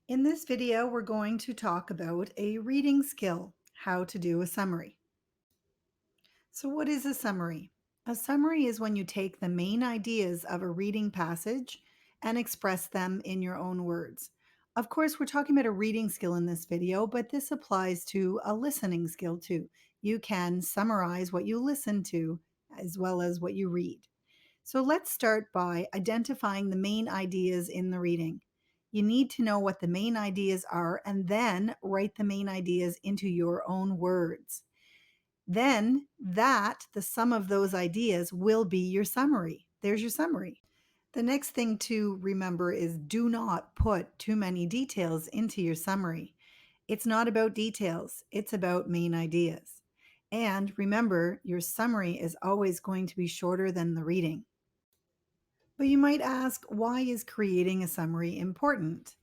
In this video, we're going to talk about a reading skill, how to do a summary. So, what is a summary? A summary is when you take the main ideas of a reading passage and express them in your own words. Of course, we're talking about a reading skill in this video, but this applies to a listening skill too. You can summarize what you listen to as well as what you read. So let's start by identifying the main ideas in the reading. You need to know what the main ideas are and then write the main ideas into your own words. Then the sum of those ideas will be your summary. There's your summary. The next thing to remember is do not put too many details into your summary. It's not about details, it's about main ideas. And remember, your summary is always going to be shorter than the reading. But you might ask, why is creating a summary important?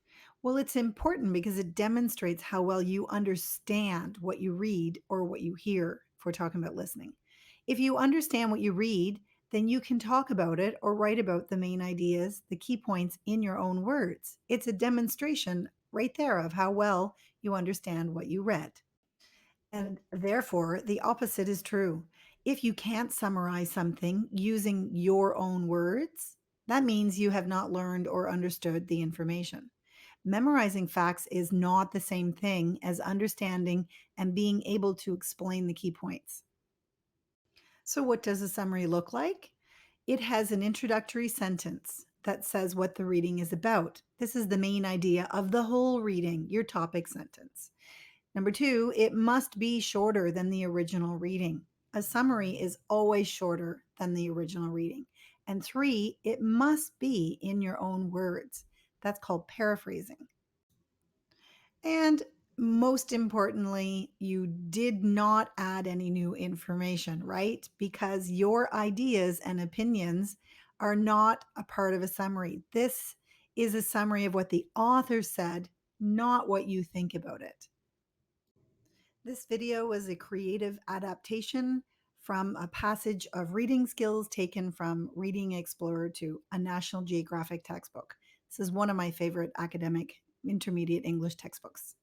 Well, it's important because it demonstrates how well you understand what you read or what you hear, if we're talking about listening. If you understand what you read, then you can talk about it or write about the main ideas, the key points in your own words. It's a demonstration right there of how well you understand what you read. And therefore, the opposite is true. If you can't summarize something using your own words, that means you have not learned or understood the information. Memorizing facts is not the same thing as understanding and being able to explain the key points. So, what does a summary look like? It has an introductory sentence that says what the reading is about. This is the main idea of the whole reading, your topic sentence. Number two, it must be shorter than the original reading. A summary is always shorter than the original reading. And three, it must be in your own words. That's called paraphrasing. And most importantly, you did not add any new information, right? Because your ideas and opinions are not a part of a summary. This is a summary of what the author said, not what you think about it. This video was a creative adaptation from a passage of reading skills taken from Reading Explorer to a National Geographic textbook. This is one of my favorite academic intermediate English textbooks.